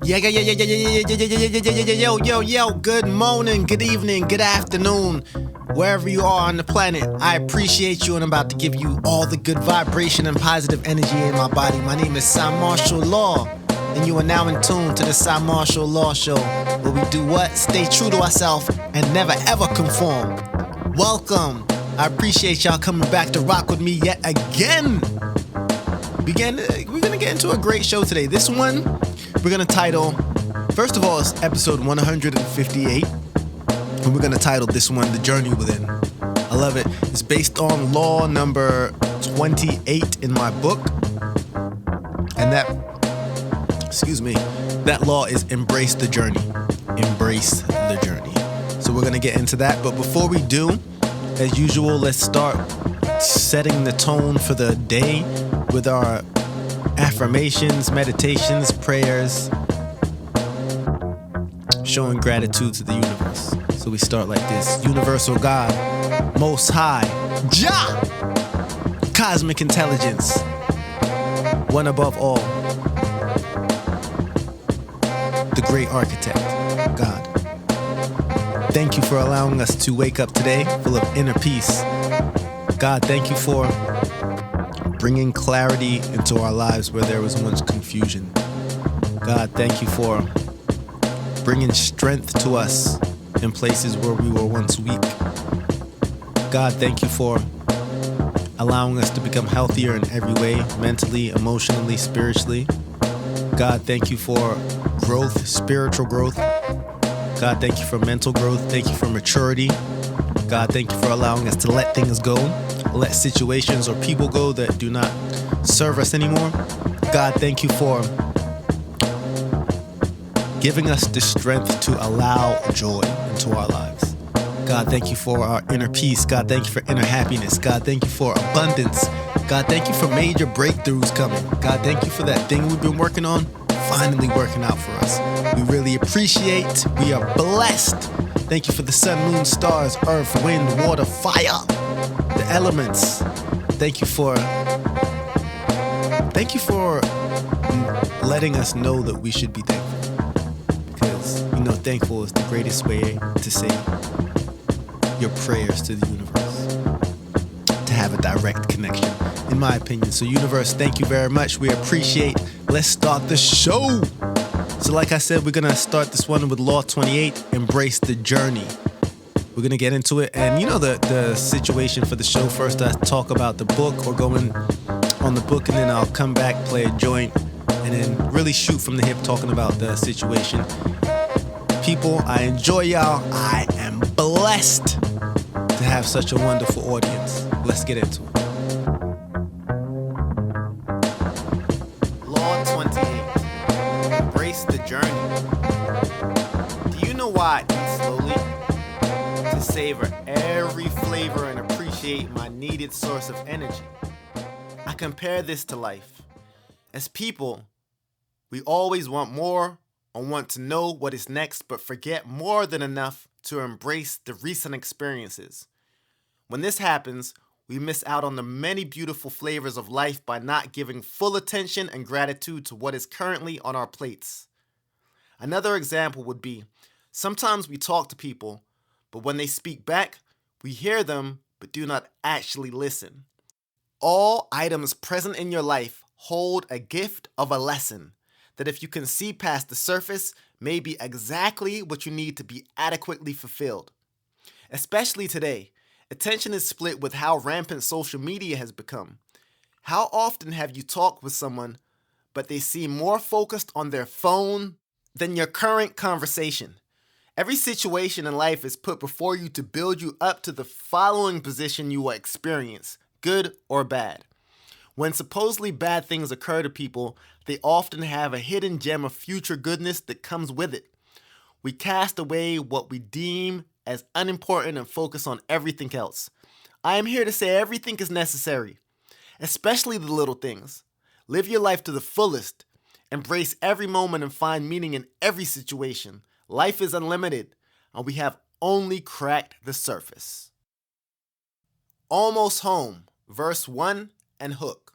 Yo. Good morning, good evening, good afternoon, wherever you are on the planet. I appreciate you and I'm about to give you all the good vibration and positive energy in my body. My name is Cymarshall Law, and you are now in tune to the Cymarshall Law Show, where we do what? Stay true to ourselves and never ever conform. Welcome. I appreciate y'all coming back to rock with me yet again. We're gonna get into a great show today. This one, we're gonna title, first of all, it's episode 158. And we're gonna title this one, The Journey Within. I love it. It's based on law number 28 in my book. And that law is embrace the journey. Embrace the journey. So we're gonna get into that. But before we do, as usual, let's start setting the tone for the day with our affirmations, meditations, prayers, showing gratitude to the universe. So we start like this. Universal God, Most High, Jah, Cosmic Intelligence, one above all, the Great Architect, God. Thank you for allowing us to wake up today full of inner peace. God, thank you for bringing clarity into our lives where there was once confusion. God, thank you for bringing strength to us in places where we were once weak. God, thank you for allowing us to become healthier in every way, mentally, emotionally, spiritually. God, thank you for growth, spiritual growth. God, thank you for mental growth. Thank you for maturity. God, thank you for allowing us to let things go, let situations or people go that do not serve us anymore. God, thank you for giving us the strength to allow joy into our lives. God, thank you for our inner peace. God, thank you for inner happiness. God, thank you for abundance. God, thank you for major breakthroughs coming. God, thank you for that thing we've been working on finally working out for us. We really appreciate. We are blessed. Thank you for the sun, moon, stars, earth, wind, water, fire, the elements. Thank you for letting us know that we should be thankful. Because, thankful is the greatest way to say your prayers to the universe. To have a direct connection, in my opinion. So universe, thank you very much. We appreciate. Let's start the show. So like I said, we're going to start this one with Law 28, embrace the journey. We're going to get into it. And the situation for the show. First, I talk about the book or going on the book, and then I'll come back, play a joint, and then really shoot from the hip talking about the situation. People, I enjoy y'all. I am blessed to have such a wonderful audience. Let's get into it. Law 28. Embrace the journey. Do you know why I eat slowly? To savor every flavor and appreciate my needed source of energy. I compare this to life. As people, we always want more or want to know what is next, but forget more than enough to embrace the recent experiences. When this happens, we miss out on the many beautiful flavors of life by not giving full attention and gratitude to what is currently on our plates. Another example would be, sometimes we talk to people, but when they speak back, we hear them but do not actually listen. All items present in your life hold a gift of a lesson that, if you can see past the surface, may be exactly what you need to be adequately fulfilled. Especially today, attention is split with how rampant social media has become. How often have you talked with someone, but they seem more focused on their phone than your current conversation? Every situation in life is put before you to build you up to the following position you will experience, good or bad. When supposedly bad things occur to people, they often have a hidden gem of future goodness that comes with it. We cast away what we deem as unimportant and focus on everything else. I am here to say everything is necessary, especially the little things. Live your life to the fullest. Embrace every moment and find meaning in every situation. Life is unlimited, and we have only cracked the surface. Almost Home, verse 1 and hook.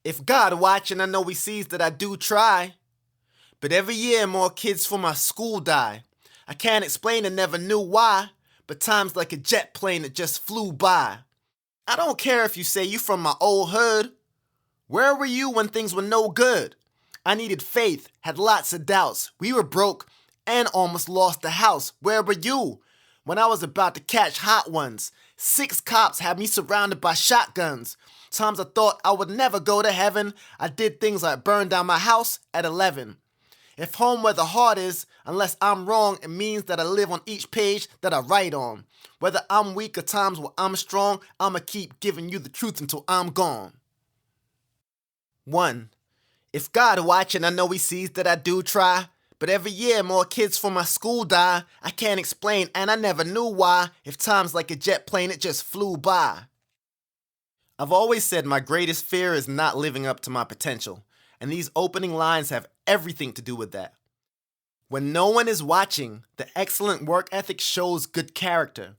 If God watching, I know he sees that I do try. But every year more kids from my school die. I can't explain and never knew why, but time's like a jet plane that just flew by. I don't care if you say you from my old hood. Where were you when things were no good? I needed faith, had lots of doubts. We were broke and almost lost the house. Where were you when I was about to catch hot ones? 6 cops had me surrounded by shotguns. Times I thought I would never go to heaven. I did things like burn down my house at 11. If home where the heart is, unless I'm wrong, it means that I live on each page that I write on. Whether I'm weak or times where I'm strong, I'ma keep giving you the truth until I'm gone. 1. If God watching, I know he sees that I do try. But every year more kids from my school die. I can't explain and I never knew why. If time's like a jet plane, it just flew by. I've always said my greatest fear is not living up to my potential. And these opening lines have everything to do with that. When no one is watching, the excellent work ethic shows good character.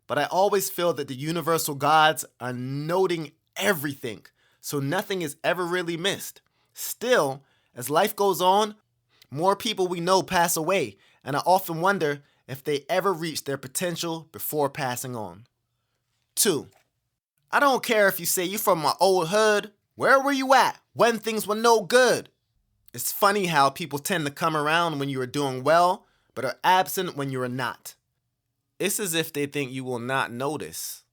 But I always feel that the universal gods are noting everything, so nothing is ever really missed. Still, as life goes on, more people we know pass away, and I often wonder if they ever reach their potential before passing on. 2. I don't care if you say you from my old hood. Where were you at when things were no good? It's funny how people tend to come around when you are doing well, but are absent when you are not. It's as if they think you will not notice.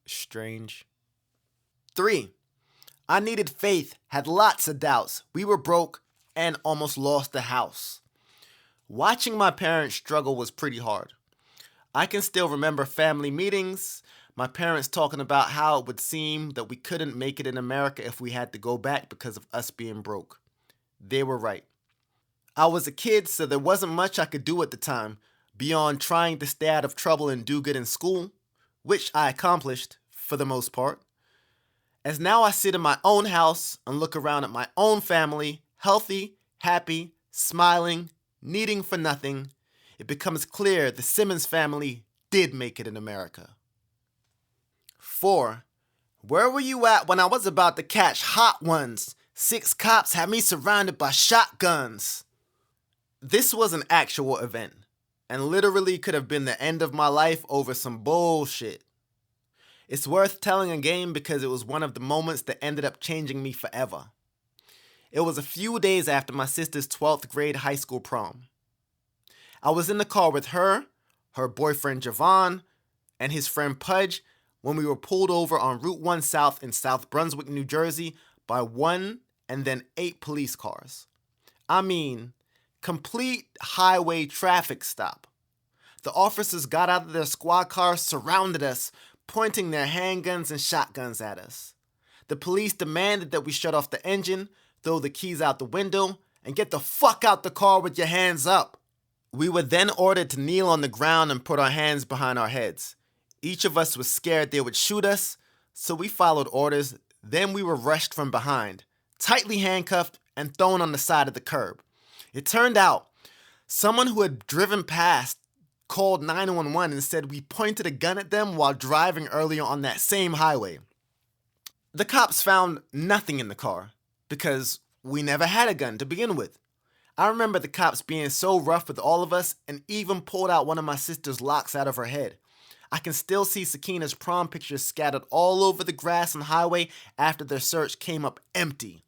Strange. 3. I needed faith, had lots of doubts. We were broke and almost lost the house. Watching my parents struggle was pretty hard. I can still remember family meetings, my parents talking about how it would seem that we couldn't make it in America if we had to go back because of us being broke. They were right. I was a kid, so there wasn't much I could do at the time, beyond trying to stay out of trouble and do good in school, which I accomplished for the most part. As now I sit in my own house and look around at my own family, healthy, happy, smiling, needing for nothing, it becomes clear the Simmons family did make it in America. 4. Where were you at when I was about to catch hot ones? 6 cops had me surrounded by shotguns. This was an actual event, and literally could have been the end of my life over some bullshit. It's worth telling again because it was one of the moments that ended up changing me forever. It was a few days after my sister's 12th grade high school prom. I was in the car with her boyfriend Javon, and his friend Pudge when we were pulled over on Route 1 South in South Brunswick, New Jersey by 1 and then 8 police cars. I mean, complete highway traffic stop. The officers got out of their squad cars, surrounded us, pointing their handguns and shotguns at us. The police demanded that we shut off the engine, throw the keys out the window, and get the fuck out the car with your hands up. We were then ordered to kneel on the ground and put our hands behind our heads. Each of us was scared they would shoot us, so we followed orders. Then we were rushed from behind, tightly handcuffed and thrown on the side of the curb. It turned out someone who had driven past called 911 and said we pointed a gun at them while driving earlier on that same highway. The cops found nothing in the car because we never had a gun to begin with. I remember the cops being so rough with all of us and even pulled out one of my sister's locks out of her head. I can still see Sakina's prom pictures scattered all over the grass and highway after their search came up empty.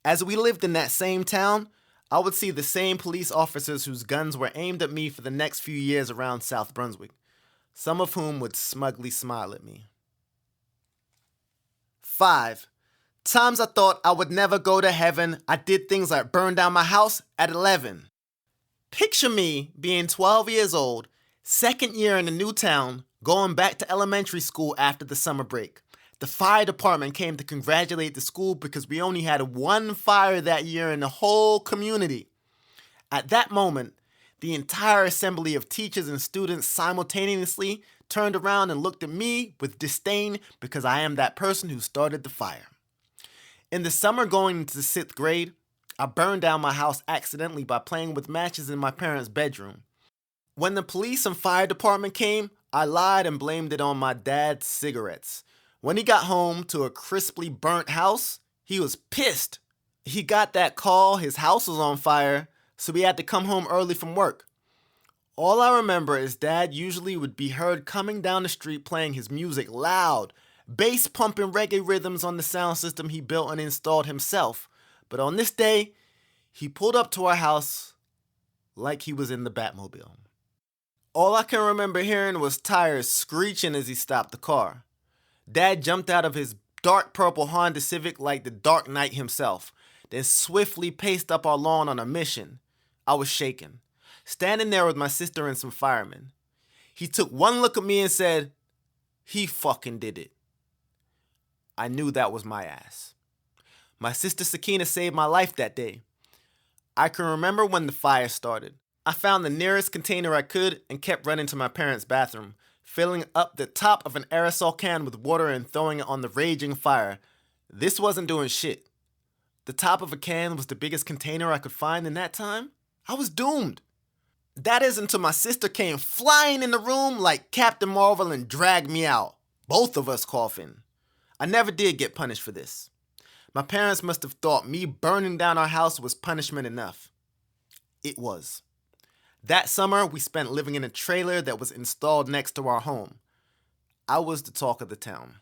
As we lived in that same town, I would see the same police officers whose guns were aimed at me for the next few years around South Brunswick, some of whom would smugly smile at me. 5. Times I thought I would never go to heaven. I did things like burn down my house at 11. Picture me being 12 years old, second year in a new town, going back to elementary school after the summer break. The fire department came to congratulate the school because we only had one fire that year in the whole community. At that moment, the entire assembly of teachers and students simultaneously turned around and looked at me with disdain because I am that person who started the fire. In the summer going into the 6th grade, I burned down my house accidentally by playing with matches in my parents' bedroom. When the police and fire department came, I lied and blamed it on my dad's cigarettes. When he got home to a crisply burnt house, he was pissed. He got that call, his house was on fire, so he had to come home early from work. All I remember is Dad usually would be heard coming down the street playing his music loud, bass pumping reggae rhythms on the sound system he built and installed himself. But on this day, he pulled up to our house like he was in the Batmobile. All I can remember hearing was tires screeching as he stopped the car. Dad jumped out of his dark purple Honda Civic like the Dark Knight himself, then swiftly paced up our lawn on a mission. I was shaken, standing there with my sister and some firemen. He took one look at me and said, "He fucking did it." I knew that was my ass. My sister Sakina saved my life that day. I can remember when the fire started. I found the nearest container I could and kept running to my parents' bathroom, filling up the top of an aerosol can with water and throwing it on the raging fire. This wasn't doing shit. The top of a can was the biggest container I could find in that time. I was doomed. That is until my sister came flying in the room like Captain Marvel and dragged me out, both of us coughing. I never did get punished for this. My parents must have thought me burning down our house was punishment enough. It was. That summer, we spent living in a trailer that was installed next to our home. I was the talk of the town.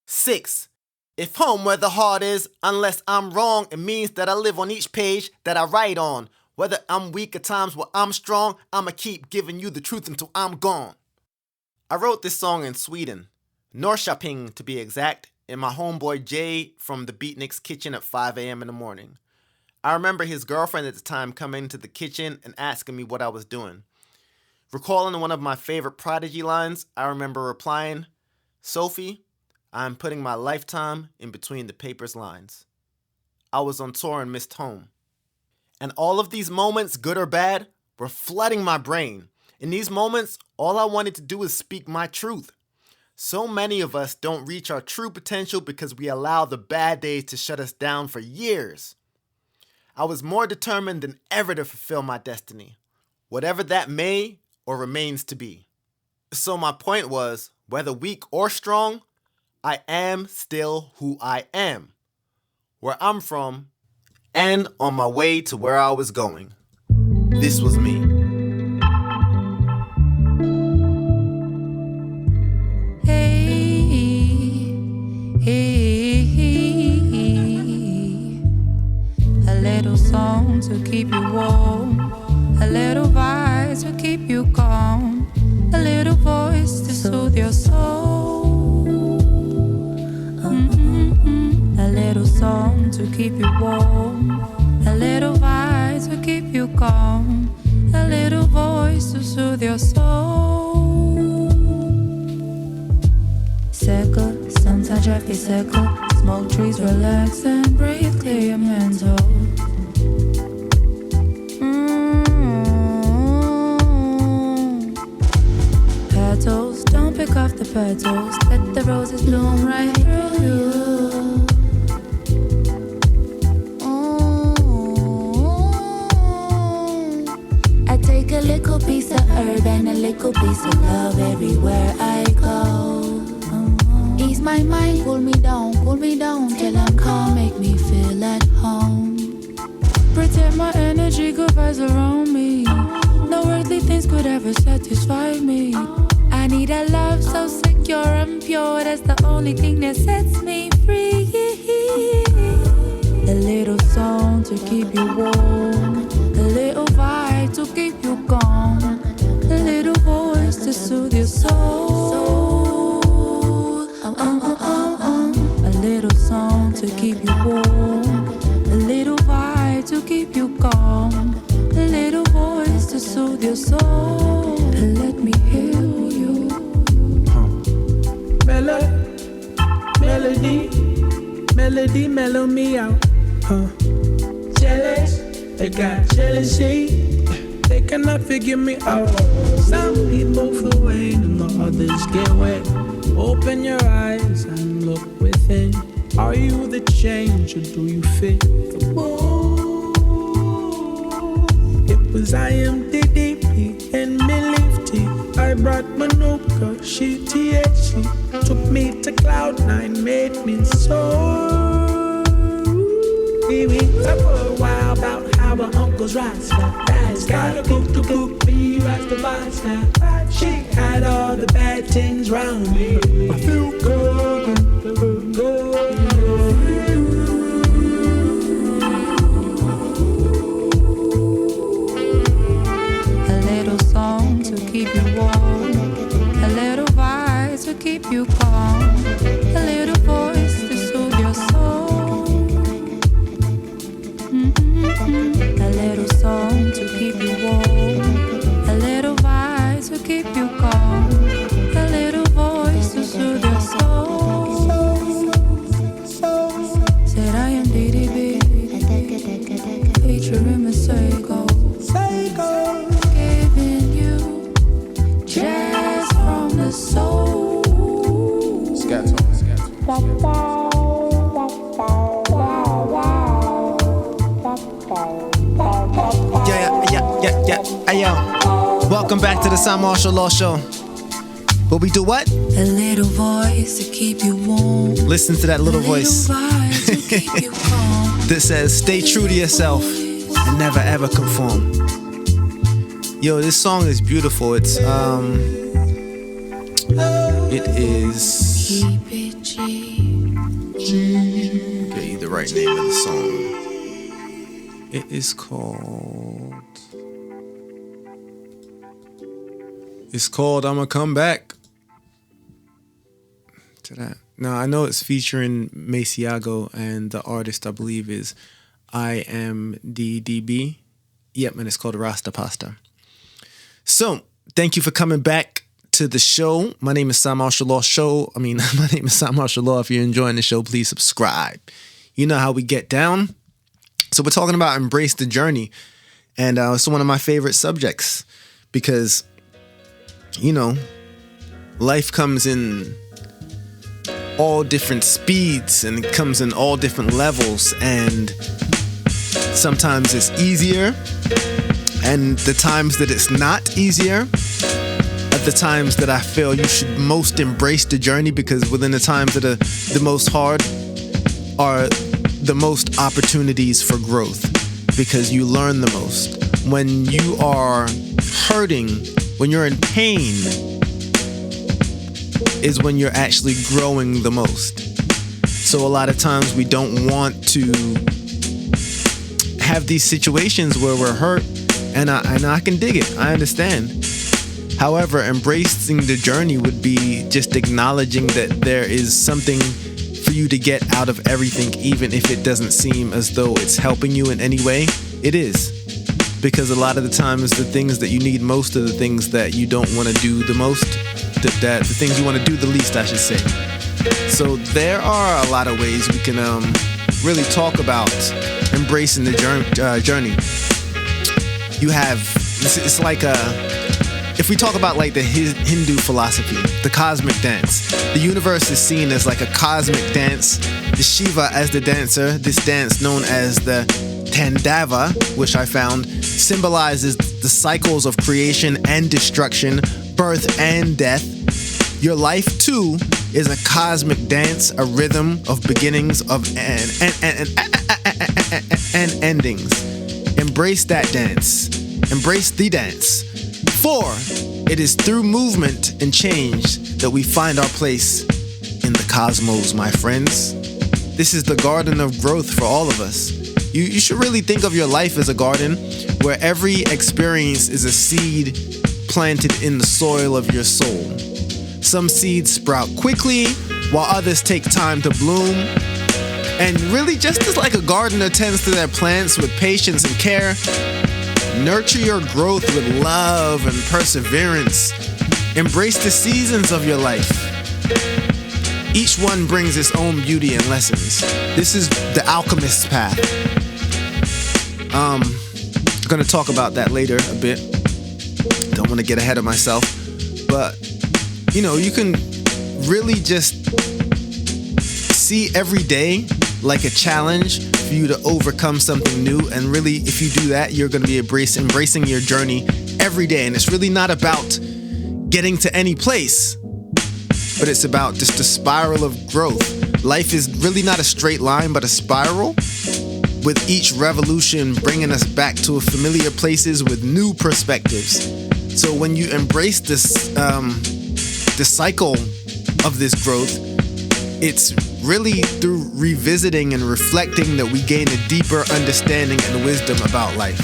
6. If home where the heart is, unless I'm wrong, it means that I live on each page that I write on. Whether I'm weak at times where I'm strong, I'ma keep giving you the truth until I'm gone. I wrote this song in Sweden, Norrköping to be exact, in my homeboy Jay from the Beatnik's kitchen at 5 a.m. in the morning. I remember his girlfriend at the time coming into the kitchen and asking me what I was doing. Recalling one of my favorite Prodigy lines, I remember replying, "Sophie, I'm putting my lifetime in between the paper's lines." I was on tour and missed home. And all of these moments, good or bad, were flooding my brain. In these moments, all I wanted to do was speak my truth. So many of us don't reach our true potential because we allow the bad days to shut us down for years. I was more determined than ever to fulfill my destiny, whatever that may or remains to be. So my point was, whether weak or strong, I am still who I am, where I'm from, and on my way to where I was going. This was me. A little song to keep you warm, a little vibe to keep you calm, a little voice to soothe your soul. A little song to keep you warm, a little vibe to keep you calm, a little voice to soothe your soul. Circle, sometimes I feel circle. Smoke trees, relax and breathe, clear your mental. Petals, don't pick off the petals. Let the roses bloom right through you. I take a little piece of herb and a little piece of love everywhere I go. Ease my mind, pull me down till I'm calm, make me feel at home. Protect my energy, good vibes around me. No earthly things could ever satisfy me. I need a love so secure and pure, that's the only thing that sets me free. A little song to keep you warm, a little vibe to keep you calm, a little voice to soothe your soul. A little song to keep you warm, a little vibe to keep you calm, a little voice to soothe your soul. And let me heal you. Melody, mellow me out. Jealous, they got jealousy. They cannot figure me out. Some people feel rain and the others get wet. Open your eyes and look within. Are you the change or do you fit the mold? It was I am DDP and Milifty. I brought Manuka, she THC. Took me to Cloud9, made me soar. we talk for a while about how our uncles rise now. Dad's got a book to book, me rise the vibes now. She had all the bad things round me. I feel good, good. A little song to keep you warm, a little vibe to keep you calm, a little voice to soothe your soul. A little song to keep you warm, a little vibe to keep you calm, a little voice to soothe your soul. Said I am DDB, featuring Masego, giving you jazz from the soul. Scatter. Yeah. Welcome back to the Cymarshall Law Show. Where we do what? A little voice to keep you warm. Listen to that little voice vibe to keep you calm. that says, stay true to yourself and never ever conform. Yo, this song is beautiful. It is. Keep it G. Get you the right name of the song. It is called. It's called I'ma Come Back to that. Now I know it's featuring Maciago, and the artist I believe is IMDDB. Yep, and it's called Rasta Pasta. So thank you for coming back to the show. My name is Cymarshall Law Show. My name is Cymarshall Law. If you're enjoying the show, please subscribe. You know how we get down. So we're talking about embrace the journey, and it's one of my favorite subjects because, you know, life comes in all different speeds and it comes in all different levels, and sometimes it's easier, and the times that it's not easier are the times that I feel you should most embrace the journey, because within the times that are the most hard are the most opportunities for growth, because you learn the most. When you are hurting, when you're in pain, is when you're actually growing the most. So a lot of times we don't want to have these situations where we're hurt, and I can dig it. I understand. However, embracing the journey would be just acknowledging that there is something for you to get out of everything, even if it doesn't seem as though it's helping you in any way. It is. Because a lot of the times the things that you need most are the things that you don't want to do the most, the things you want to do the least, I should say. So there are a lot of ways we can really talk about embracing the journey. You have, it's like if we talk about like the Hindu philosophy, the cosmic dance, the universe is seen as like a cosmic dance. The Shiva as the dancer, this dance known as the Tandava, which I found, symbolizes the cycles of creation and destruction, birth and death. Your life too is a cosmic dance, a rhythm of beginnings of and endings. Embrace that dance. Embrace the dance. For it is through movement and change that we find our place in the cosmos, my friends. This is the garden of growth for all of us. You should really think of your life as a garden where every experience is a seed planted in the soil of your soul. Some seeds sprout quickly, while others take time to bloom. And really, just as like a gardener tends to their plants with patience and care, nurture your growth with love and perseverance. Embrace the seasons of your life. Each one brings its own beauty and lessons. This is the alchemist's path. I'm gonna talk about that later a bit. Don't want to get ahead of myself, but you know, you can really just see every day like a challenge for you to overcome something new. And really, if you do that, you're gonna be embracing your journey every day. And it's really not about getting to any place, but it's about just a spiral of growth. Life is really not a straight line, but a spiral. with each revolution bringing us back to familiar places with new perspectives. So when you embrace this cycle of this growth, it's really through revisiting and reflecting that we gain a deeper understanding and wisdom about life.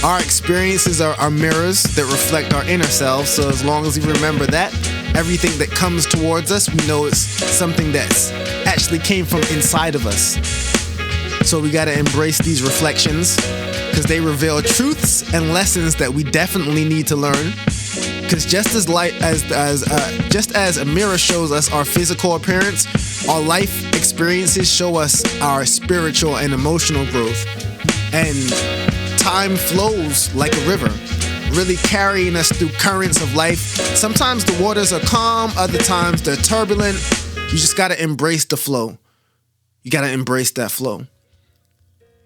Our experiences are mirrors that reflect our inner selves, so as long as we remember that, everything that comes towards us, we know it's something that's actually came from inside of us. So we gotta embrace these reflections because they reveal truths and lessons that we definitely need to learn. Because just as a mirror shows us our physical appearance, our life experiences show us our spiritual and emotional growth. And time flows like a river, really carrying us through currents of life. Sometimes the waters are calm, other times they're turbulent. You just gotta embrace the flow. You gotta embrace that flow.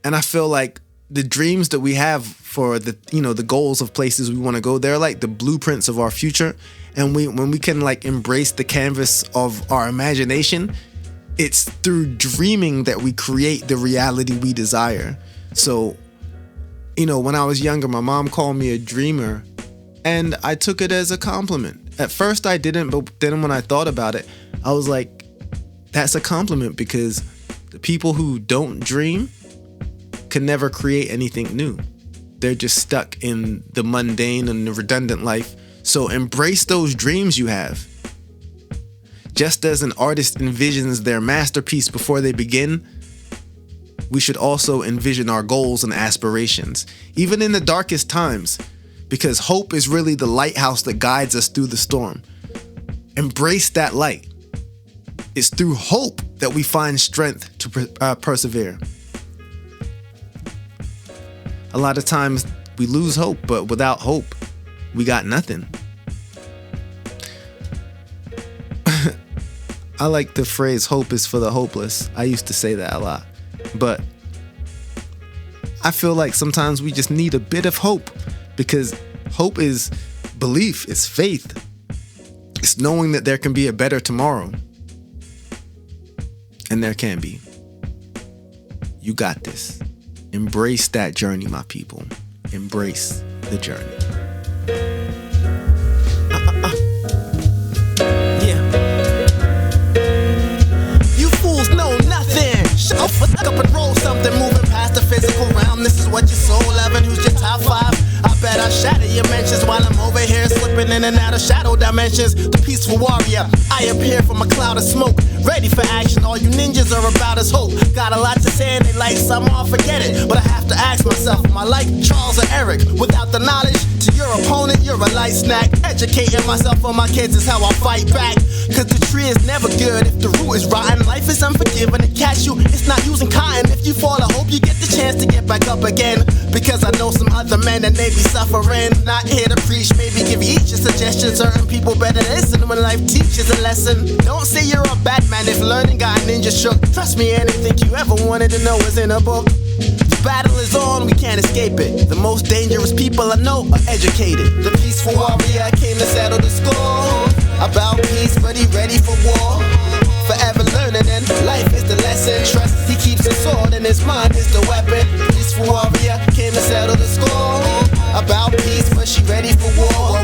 And I feel like the dreams that we have for the goals of places we want to go, they're like the blueprints of our future. And when we can like embrace the canvas of our imagination, it's through dreaming that we create the reality we desire. So, when I was younger, my mom called me a dreamer, and I took it as a compliment. At first I didn't, but then when I thought about it, I was like, that's a compliment, because the people who don't dream can never create anything new. They're just stuck in the mundane and the redundant life. So embrace those dreams you have. Just as an artist envisions their masterpiece before they begin, we should also envision our goals and aspirations, even in the darkest times, because hope is really the lighthouse that guides us through the storm. Embrace that light. It's through hope that we find strength to persevere. A lot of times we lose hope, but without hope, we got nothing. I like the phrase, hope is for the hopeless. I used to say that a lot. But I feel like sometimes we just need a bit of hope, because hope is belief, it's faith. It's knowing that there can be a better tomorrow. And there can be. You got this. Embrace that journey, my people. Embrace the journey. Yeah. You fools know nothing. Shut up and roll something, moving past the physical realm. This is what your soul loving. Who's your top 5? I bet I shatter your mentions while I'm over here slipping in and out of shadow dimensions. The peaceful warrior, I appear from a cloud of smoke, ready for action. All you ninjas are about is hope. Got a lot to say and they like some, I'll forget it. But I have to ask myself, am I like Charles or Eric? Without the knowledge, to your opponent, you're a light snack. Educating myself for my kids is how I fight back. Cause the tree is never good if the root is rotten. Life is unforgiving to catch you, it's not using cotton. If you fall, I hope you get the chance to get back up again. Because I know some other men and they be suffering. Not here to preach, maybe give each a suggestion. Certain people better listen when life teaches a lesson. Don't say you're a bad man if learning got ninja shook. Trust me, anything you ever wanted to know is in a book. The battle is on, we can't escape it. The most dangerous people I know are educated. The peaceful warrior came to settle the score. About peace, but he ready for war. Forever learning and life is the lesson. Trust, he keeps a sword and his mind is the weapon. Peaceful warrior came to settle the score. About peace, but she ready for war.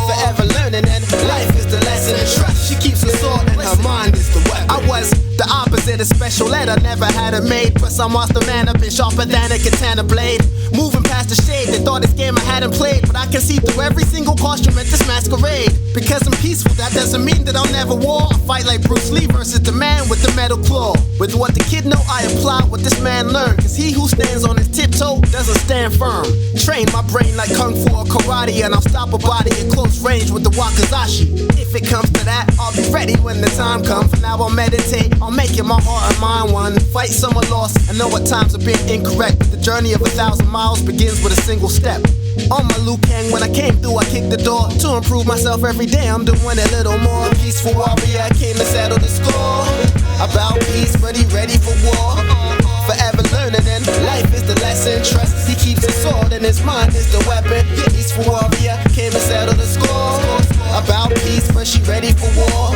Forever learning and life is the lesson. Trust, she keeps a sword and her mind is the weapon. I was the opposite of special ed, I never had it made. Plus I must have man up and sharper than a katana blade. Moving past the shade, they thought this game I hadn't played. But I can see through every single costume at this masquerade. Because I'm peaceful, that doesn't mean that I'll never war. I fight like Bruce Lee versus the man with the metal claw. With what the kid know, I apply what this man learned. Cause he who stands on his tiptoe doesn't stand firm. Train my brain like kung fu or karate, and I'll stop a body at close range with the wakizashi. If it comes to that, I'll be ready when the time comes. For now I'll meditate, I'll make it my heart and mind one. Fight some are lost, I know at times I've been incorrect, but the journey of 1,000 miles begins with a single step. On my Liu Kang, when I came through, I kicked the door. To improve myself every day, I'm doing a little more. Peaceful warrior, I came to settle the score. About peace, but he ready for war. Forever learning and life is the lesson. Trust, he keeps his sword and his mind is the weapon. Peaceful warrior, came to settle the score. About peace, but she ready for war.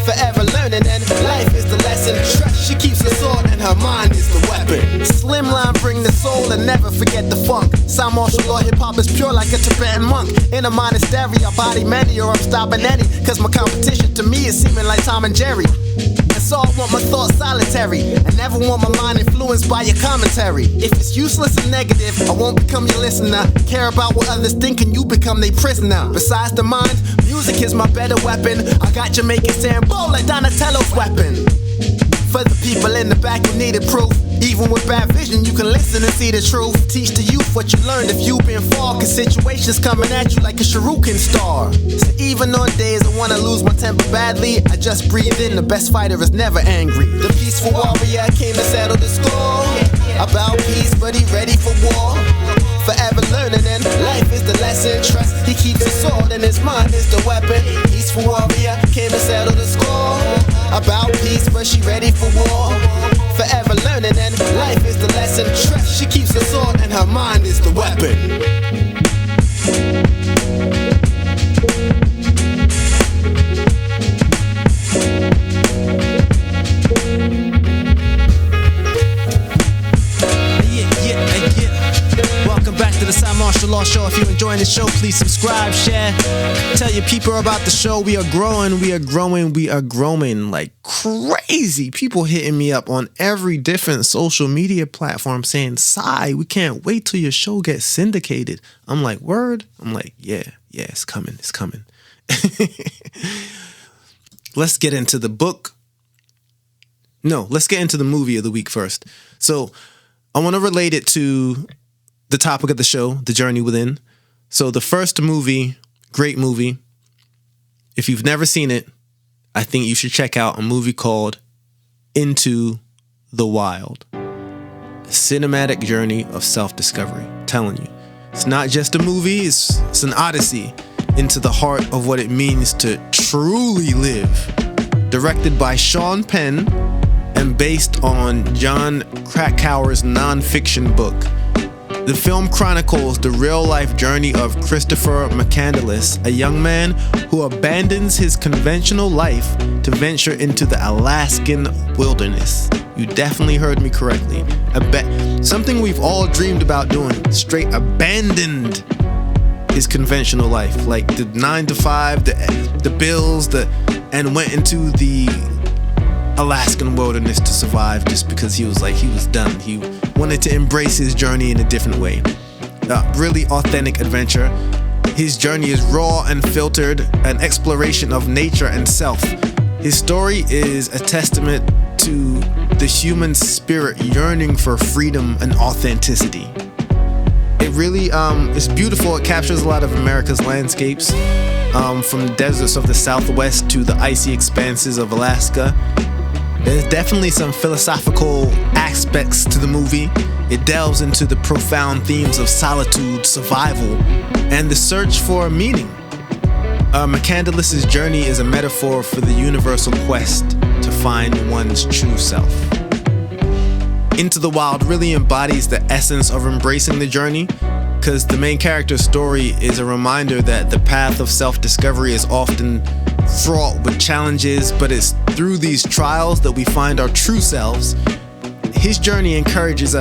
Forever learning and life is the lesson. Trust, she keeps her sword and her mind is the weapon. Slimline bring the soul and never forget the funk. Cymarshall Law hip-hop is pure like a Tibetan monk. In a monastery, I body many or I'm stopping any. Cause my competition to me is seeming like Tom and Jerry. And so I want my thoughts solitary. I never want my mind influenced by your commentary. If it's useless and negative, I won't become your listener. Care about what others think and you become their prisoner. Besides the mind, music is my better weapon. I got Jamaican saying, "Bow like Donatello's weapon." For the people in the back who needed proof, even with bad vision, you can listen and see the truth. Teach the youth what you learned if you've been far, cause situations coming at you like a shuriken star. So even on days I wanna lose my temper badly, I just breathe in, the best fighter is never angry. The peaceful warrior came to settle the score. About peace, but he ready for war. Forever learning and life is the lesson. Trust, he keeps his sword and his mind is the weapon. Peaceful warrior came to settle the score. About peace, but she ready for war. Forever learning and life is the lesson. Trust, she keeps her sword and her mind is the weapon. Welcome back to the Cymarshall Law Show. If you're enjoying the show, please subscribe, share, tell your people about the show. We are growing like crazy. People hitting me up on every different social media platform saying, "Cy, we can't wait till your show gets syndicated." I'm like, word? I'm like, yeah, it's coming. Let's get into the book. No, let's get into the movie of the week first. So I want to relate it to the topic of the show, The Journey Within. So the first movie, great movie. If you've never seen it, I think you should check out a movie called Into the Wild. A cinematic journey of self-discovery. I'm telling you. It's not just a movie, it's an odyssey into the heart of what it means to truly live. Directed by Sean Penn and based on John Krakauer's non-fiction book. The film chronicles the real-life journey of Christopher McCandless, a young man who abandons his conventional life to venture into the Alaskan wilderness. You definitely heard me correctly. Something we've all dreamed about doing. Straight abandoned his conventional life, like the 9-to-5, the bills, and went into the Alaskan wilderness to survive just because he was done. He wanted to embrace his journey in a different way. Really authentic adventure. His journey is raw and filtered, an exploration of nature and self. His story is a testament to the human spirit yearning for freedom and authenticity. It really is beautiful. It captures a lot of America's landscapes, from the deserts of the Southwest to the icy expanses of Alaska. There's definitely some philosophical aspects to the movie. It delves into the profound themes of solitude, survival, and the search for meaning. McCandless's journey is a metaphor for the universal quest to find one's true self. Into the Wild really embodies the essence of embracing the journey, because the main character's story is a reminder that the path of self-discovery is often fraught with challenges, but it's through these trials that we find our true selves. His journey encourages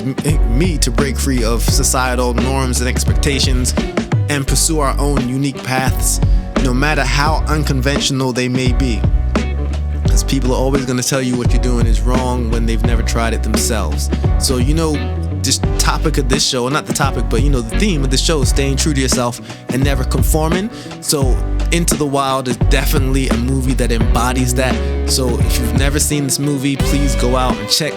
me to break free of societal norms and expectations and pursue our own unique paths, no matter how unconventional they may be. Because people are always going to tell you what you're doing is wrong when they've never tried it themselves. So, this topic of this show, not the topic, but the theme of the show is staying true to yourself and never conforming. So Into the Wild is definitely a movie that embodies that. So if you've never seen this movie, please go out and check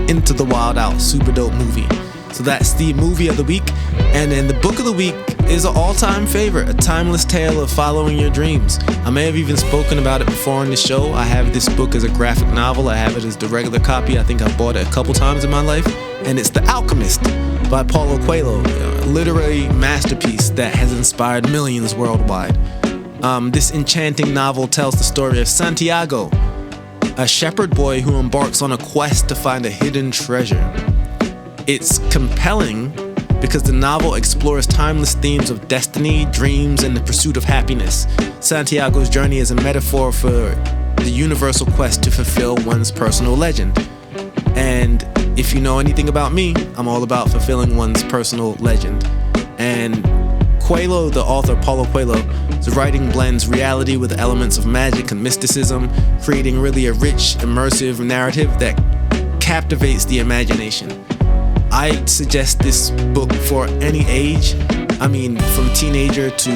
Into the Wild out. Super dope movie. So that's the movie of the week. And then the book of the week is an all-time favorite, a timeless tale of following your dreams. I may have even spoken about it before on the show. I have this book as a graphic novel. I have it as the regular copy. I think I bought it a couple times in my life. And it's The Alchemist by Paulo Coelho, a literary masterpiece that has inspired millions worldwide. This enchanting novel tells the story of Santiago, a shepherd boy who embarks on a quest to find a hidden treasure. It's compelling because the novel explores timeless themes of destiny, dreams, and the pursuit of happiness. Santiago's journey is a metaphor for the universal quest to fulfill one's personal legend. And If you know anything about me, I'm all about fulfilling one's personal legend. And Coelho, the author Paulo Coelho's writing blends reality with elements of magic and mysticism, creating really a rich, immersive narrative that captivates the imagination. I suggest this book for any age. I mean, from teenager to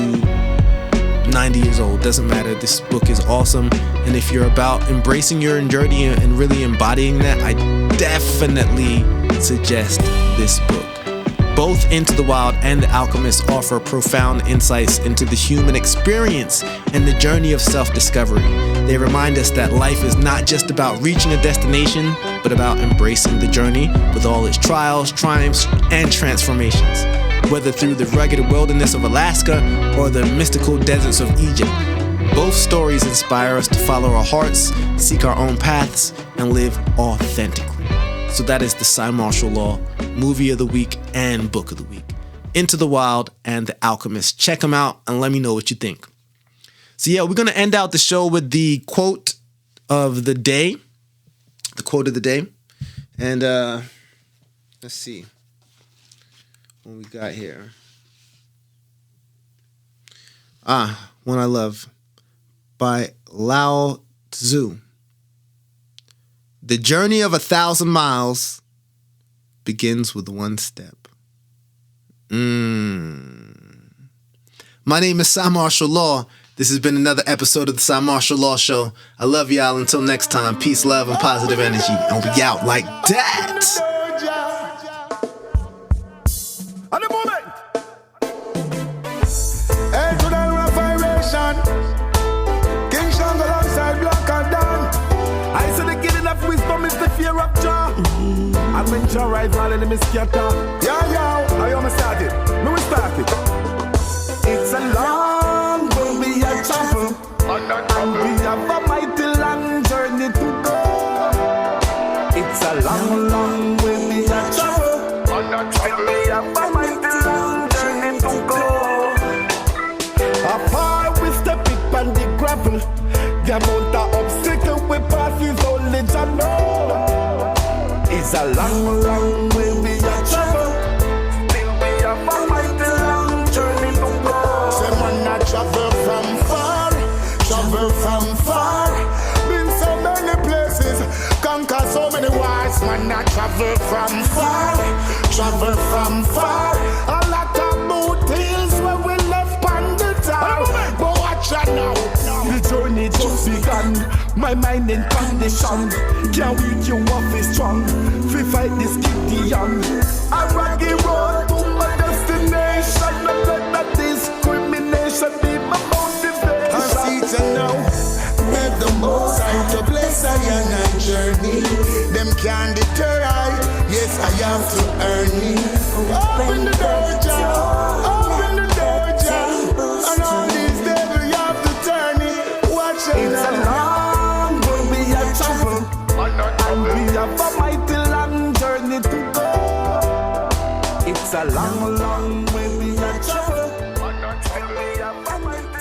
90 years old, doesn't matter. This book is awesome. And if you're about embracing your journey and really embodying that, I definitely suggest this book. Both Into the Wild and The Alchemist offer profound insights into the human experience and the journey of self-discovery. They remind us that life is not just about reaching a destination, but about embracing the journey with all its trials, triumphs, and transformations. Whether through the rugged wilderness of Alaska or the mystical deserts of Egypt, both stories inspire us to follow our hearts, seek our own paths, and live authentically. So that is the Cymarshall Law Movie of the Week and Book of the Week. Into the Wild and The Alchemist. Check them out and let me know what you think. So yeah, we're going to end out the show with the quote of the day. The quote of the day. And let's see what we got here. One I love by Lao Tzu. The journey of 1,000 miles begins with one step. My name is Cymarshall Law. This has been another episode of the Cymarshall Law Show. I love y'all. Until next time, peace, love, and positive energy. And we out like that. At the moment, vibration. King Shango alongside Black and Dan. I said the kid enough wisdom is the fear of Jah. And when Jah rise, all enemy scatter. I am started. Me we start it. It's a long way we are travel, and we have a mighty long journey to go. It's a long, long way we are travel, and we have a mighty long journey to go. Apart we step it on the gravel, the amount of obstacle we pass is only Jah know. It's a long, long way we are travel, till we have a mighty long journey to go. Say man I travel from far, been so many places, conquer so many wars. Man I travel from far, a lot of boot hills where we left on the town. But watch out now, the journey just begun. My mind in condition, can't weak you off is strong. We fight this kitty young, a rocky road to my destination. No let that discrimination be my motivation. I see it now, make the most out to bless I and I journey. Them can't deter I, yes I have to earn me. Open the door, Jah, open the door, Jah. And all these days we have to turn it. Watch it now. It's a long way we are travel, and we have a mighty long journey to go. It's a long, long way we are travel, and we have a mighty